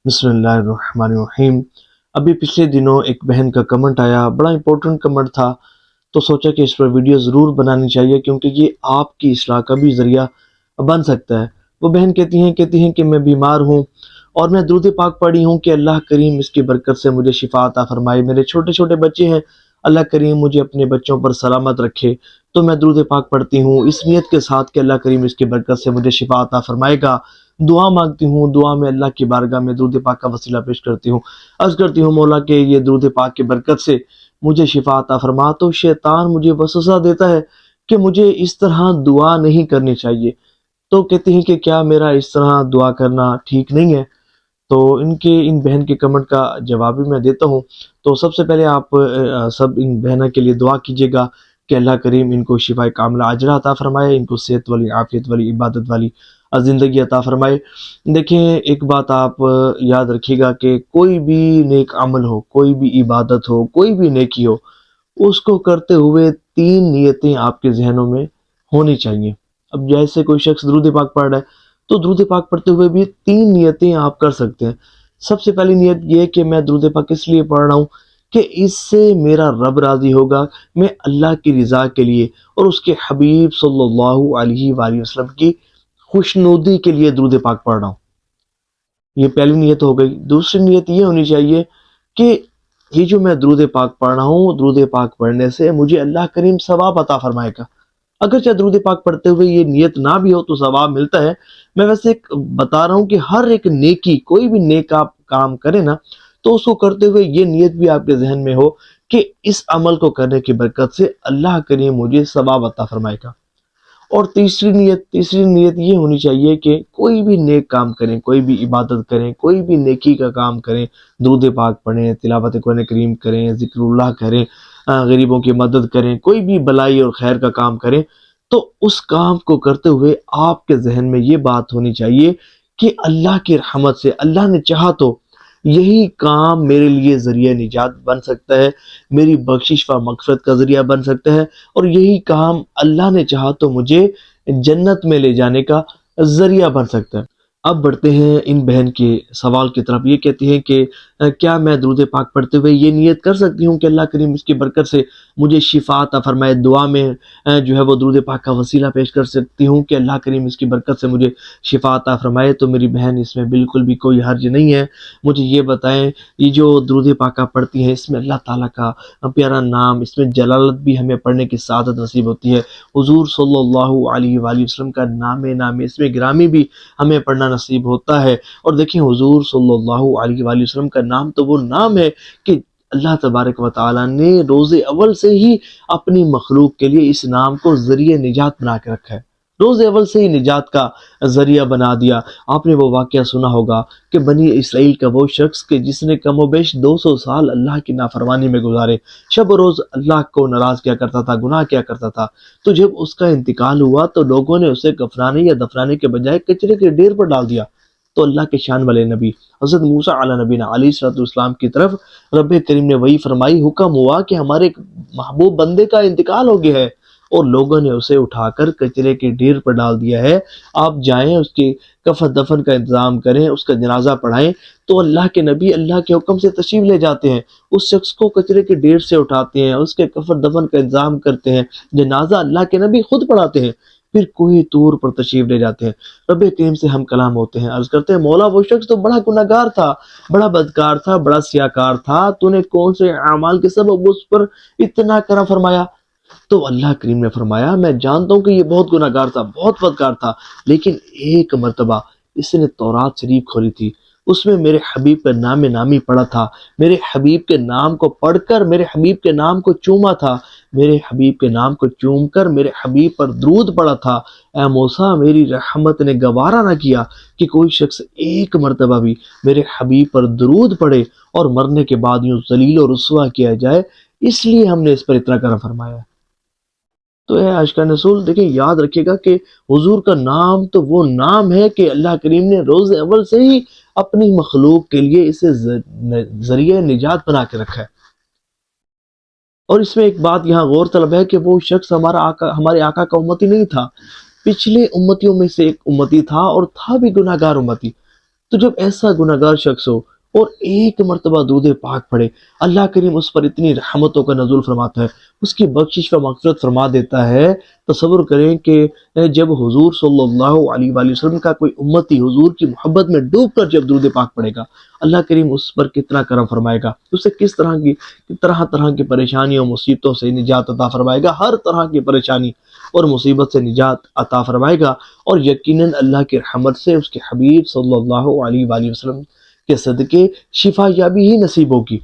बिस्मिल्लाहिर्रहमानिर्रहीम। अभी पिछले दिनों एक बहन का कमेंट आया, बड़ा इंपॉर्टेंट कमेंट था। तो सोचा कि इस पर वीडियो ज़रूर बनानी चाहिए क्योंकि ये आपकी इस्लाह का भी ज़रिया बन सकता है। वो बहन कहती हैं कि मैं बीमार हूँ और मैं दुरूद पाक पढ़ी हूँ कि अल्लाह करीम इसकी बरकत से मुझे शिफा अता फरमाए। मेरे छोटे छोटे बच्चे हैं, अल्लाह करीम मुझे अपने बच्चों पर सलामत रखे। तो मैं दुरूद पाक पढ़ती हूँ इस नियत के साथ कि अल्लाह करीम इसकी बरकत से मुझे शिफा अता फरमाएगा। दुआ मांगती हूँ, दुआ में अल्लाह की बारगाह में दुरूद पाक का वसीला पेश करती हूँ। अर्ज़ करती हूँ मौला के ये दुरूद पाक की बरकत से मुझे शिफा अता फरमा। तो शैतान मुझे वसवसा देता है कि मुझे इस तरह दुआ नहीं करनी चाहिए। तो कहती हैं कि क्या मेरा इस तरह दुआ करना ठीक नहीं है? तो इन बहन के कमेंट का जवाब भी मैं देता हूँ। तो सबसे पहले आप सब इन बहनों के लिए दुआ कीजिएगा कि अल्लाह करीम इनको शिफाए कामिला अजरा अता फरमाए, इनको सेहत वाली, आफियत वाली, इबादत वाली ज़िंदगी अता फरमाए। देखें, एक बात आप याद रखिएगा कि कोई भी नेक अमल हो, कोई भी इबादत हो, कोई भी नेकी हो, उसको करते हुए 3 नियतें आपके ज़हनों में होनी चाहिए। अब जैसे कोई शख्स दुरूद पाक पढ़ रहा है, तो दुरूद पाक पढ़ते हुए भी 3 नियतें आप कर सकते हैं। सबसे पहली नियत ये है कि मैं दुरूद पाक इसलिए पढ़ रहा हूँ कि इससे मेरा रब राज़ी होगा, मैं अल्लाह की रज़ा के लिए और उसके हबीब सल्लल्लाहु अलैहि वसल्लम की खुशनुदी के लिए दुरूद पाक पढ़ रहा हूँ। ये पहली नियत हो गई। दूसरी नियत ये होनी चाहिए कि ये जो मैं दुरूद पाक पढ़ रहा हूँ, दुरूद पाक पढ़ने से मुझे अल्लाह करीम सवाब अता फरमाएगा। अगर चाहे दुरूद पाक पढ़ते हुए ये नियत ना भी हो तो सवाब मिलता है। मैं वैसे एक बता रहा हूँ कि हर एक नेकी, कोई भी नेक आप काम करें ना, तो उसको करते हुए ये नियत भी आपके जहन में हो कि इस अमल को करने की बरकत से अल्लाह करीम मुझे सवाब अता फरमाएगा। और तीसरी नियत ये होनी चाहिए कि कोई भी नेक काम करें, कोई भी इबादत करें, कोई भी नेकी का काम करें, दुरूद पाक पढ़ें, तिलावत कुरान करीम करें, ज़िक्रुल्लाह करें, गरीबों की मदद करें, कोई भी भलाई और खैर का काम करें, तो उस काम को करते हुए आपके ज़हन में ये बात होनी चाहिए कि अल्लाह की रहमत से, अल्लाह ने चाहा तो यही काम मेरे लिए ज़रिया निजात बन सकता है, मेरी बख्शिश व मग़फ़िरत का ज़रिया बन सकता है, और यही काम अल्लाह ने चाहा तो मुझे जन्नत में ले जाने का ज़रिया बन सकता है। अब बढ़ते हैं इन बहन के सवाल की तरफ। ये कहती हैं कि क्या मैं दुरूद पाक पढ़ते हुए ये नियत कर सकती हूँ कि अल्लाह करीम इसकी बरकत से मुझे शिफा अता फरमाए? दुआ में जो है वो दुरूद पाक का वसीला पेश कर सकती हूँ कि अल्लाह करीम इसकी बरकत से मुझे शिफा अता फरमाए? तो मेरी बहन, इसमें बिल्कुल भी कोई हर्ज नहीं है। मुझे ये बताएं, ये जो दुरूद पाक आप पढ़ती हैं, इसमें अल्लाह ताला का प्यारा नाम, इसमें जलालत भी हमें पढ़ने की सआदत नसीब होती है। हुजूर सल्लल्लाहु अलैहि वसल्लम का नाम इसमें गिरामी भी हमें पढ़ना नसीब होता है। और देखिए, हुजूर सल्लल्लाहु अलैहि वसल्लम का नाम तो वो नाम है कि अल्लाह तबारक व तआला ने रोज़े अव्वल से ही अपनी मखलूक के लिए इस नाम को ज़रिए निजात बना के रखा है। रोज़े अव्वल से ही निजात का ज़रिया बना दिया। आपने वो वाक़या सुना होगा कि बनी इसराइल का वो शख्स के जिसने कमोबेश 200 साल अल्लाह की नाफरमानी में गुजारे, शब रोज़ अल्लाह को नाराज़ किया करता था, गुनाह किया करता था। तो जब उसका इंतकाल हुआ तो लोगों ने उसे कफनाने या दफनाने के बजाय कचरे के ढेर पर डाल दिया। तो अल्लाह के शान वाले नबी हज़रत मूसा अला नबीना अलैहिस्सलाम की तरफ रब करीम ने वही फरमाई, हुक्म हुआ कि हमारे एक महबूब बंदे का इंतकाल हो गया है और लोगों ने उसे उठाकर कचरे के ढेर पर डाल दिया है। आप जाएं, उसके कफन दफन का इंतजाम करें, उसका जनाजा पढ़ाएं। तो अल्लाह के नबी अल्लाह के हुक्म से तशरीफ ले जाते हैं, उस शख्स को कचरे के ढेर से उठाते हैं, उसके कफन दफन का इंतजाम करते हैं, जनाजा अल्लाह के नबी खुद पढ़ाते हैं, फिर कोई तूर पर तशरीफ ले जाते हैं। रब करीम से हम कलाम होते हैं, अर्ज करते हैं, मौला वो शख्स तो बड़ा गुनाहगार था, बड़ा बदकार था, बड़ा सियाकार था, तूने कौन से अमाल के सबब उस पर इतना करम फरमाया? तो अल्लाह करीम ने फरमाया, मैं जानता हूँ कि ये बहुत गुनाहगार था, बहुत बदकार था, लेकिन एक मर्तबा इसने तौरात शरीफ खोली थी, उसमें मेरे हबीब का नाम नामी पढ़ा था, मेरे हबीब के नाम को पढ़कर मेरे हबीब के नाम को चूमा था, मेरे हबीब के नाम को चूम कर मेरे हबीब पर दरूद पड़ा था। ऐ मूसा, मेरी रहमत ने गवारा ना किया कि कोई शख्स एक मर्तबा भी मेरे हबीब पर दरूद पढ़े और मरने के बाद यूं जलील और रुस्वा किया जाए, इसलिए हमने इस पर इतना करम फरमाया। तो है आज का नसूल, देखिए याद रखिएगा कि हुजूर का नाम तो वो नाम है कि अल्लाह करीम ने रोज़े अव्वल से ही अपनी मखलूक के लिए इसे ज़रिए निजात बना के रखा है। और इसमें एक बात यहाँ गौर तलब है कि वो शख्स हमारे आका का उम्मती नहीं था, पिछले उम्मतियों में से एक उम्मती था और था भी गुनाहगार उम्मती। تو جب ایسا گناہگار شخص ہو اور ایک مرتبہ درود پاک پڑھے، اللہ کریم اس پر اتنی رحمتوں کا نزول فرماتا ہے، اس کی بخشش و مغفرت فرما دیتا ہے۔ تصور کریں کہ جب حضور صلی اللہ علیہ وآلہ وسلم کا کوئی امتی حضور کی محبت میں ڈوب کر جب درود پاک پڑھے گا، اللہ کریم اس پر کتنا کرم فرمائے گا، اسے کس طرح کی پریشانیوں اور مصیبتوں سے نجات عطا فرمائے گا، ہر طرح کی پریشانی اور مصیبت سے نجات عطا فرمائے گا، اور یقیناً اللہ کی رحمت سے اس کے حبیب صلی اللہ علیہ وآلہ وسلم کے صدقے شفا یابی ہی نصیب ہوگی۔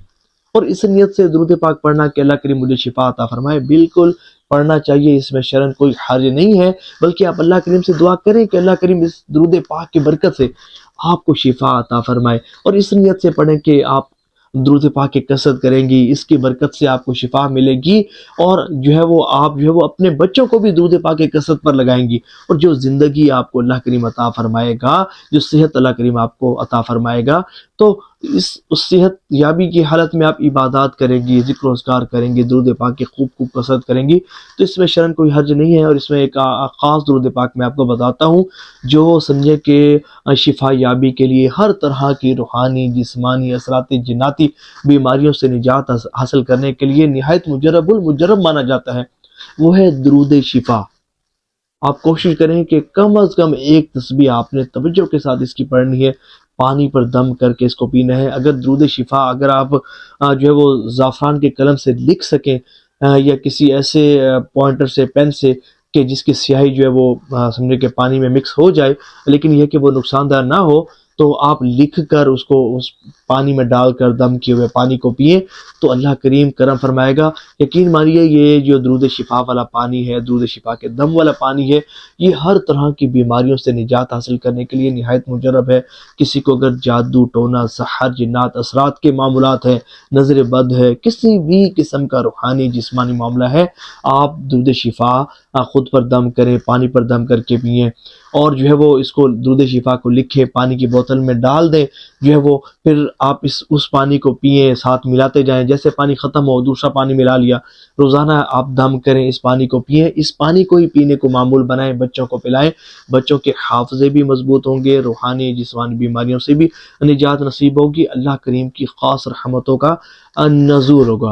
اور اس نیت سے درود پاک پڑھنا کہ اللہ کریم مجھے شفا عطا فرمائے، بالکل پڑھنا چاہیے، اس میں شرعاً کوئی حرج نہیں ہے، بلکہ آپ اللہ کریم سے دعا کریں کہ اللہ کریم اس درود پاک کی برکت سے آپ کو شفا عطا فرمائے، اور اس نیت سے پڑھیں کہ آپ درود پاک کی کثرت کریں گی، اس کی برکت سے آپ کو شفا ملے گی، اور آپ اپنے بچوں کو بھی درود پاک کی کثرت پر لگائیں گی، اور جو زندگی آپ کو اللہ کریم عطا فرمائے گا، جو صحت اللہ کریم آپ کو عطا فرمائے گا، تو اس صحت یابی کی حالت میں آپ عبادات کریں گی، ذکر و اذکار کریں گی، درود پاک کی خوب کثرت کریں گی، تو اس میں شرعاً کوئی حرج نہیں ہے۔ اور اس میں ایک خاص درود پاک میں آپ کو بتاتا ہوں جو سمجھے کہ شفا یابی کے لیے، ہر طرح کی روحانی، جسمانی، اثراتی، جناتی بیماریوں سے نجات حاصل کرنے کے لیے نہایت المجرب مانا جاتا ہے، وہ ہے درود شفا۔ آپ کوشش کریں کہ کم از کم ایک تسبیح آپ نے توجہ کے ساتھ اس کی پڑھنی ہے، پانی پر دم کر کے اس کو پینا ہے۔ اگر درود شفا اگر آپ وہ زعفران کے قلم سے لکھ سکیں، یا کسی ایسے پوائنٹر سے، پین سے، کہ جس کی سیاہی وہ سمجھے کہ پانی میں مکس ہو جائے، لیکن یہ کہ وہ نقصان دہ نہ ہو، تو آپ لکھ کر اس کو اس پانی میں ڈال کر دم کیے ہوئے پانی کو پئیں تو اللہ کریم کرم فرمائے گا۔ یقین مانیے یہ جو درود شفا والا پانی ہے، درود شفا کے دم والا پانی ہے، یہ ہر طرح کی بیماریوں سے نجات حاصل کرنے کے لیے نہایت مجرب ہے۔ کسی کو اگر جادو ٹونا، سحر، جنات، اثرات کے معاملات ہیں، نظر بد ہے، کسی بھی قسم کا روحانی جسمانی معاملہ ہے، آپ درود شفا خود پر دم کریں، پانی پر دم کر کے پئیں، اور وہ اس کو درود شفا کو لکھیں، پانی کی بوتل میں ڈال دیں، پھر آپ اس پانی کو پئیں، ساتھ ملاتے جائیں، جیسے پانی ختم ہو دوسرا پانی ملا لیا، روزانہ آپ دم کریں، اس پانی کو پئیں، اس پانی کو ہی پینے کو معمول بنائیں، بچوں کو پلائیں، بچوں کے حافظے بھی مضبوط ہوں گے، روحانی جسمانی بیماریوں سے بھی نجات نصیب ہوگی، اللہ کریم کی خاص رحمتوں کا نزول ہوگا۔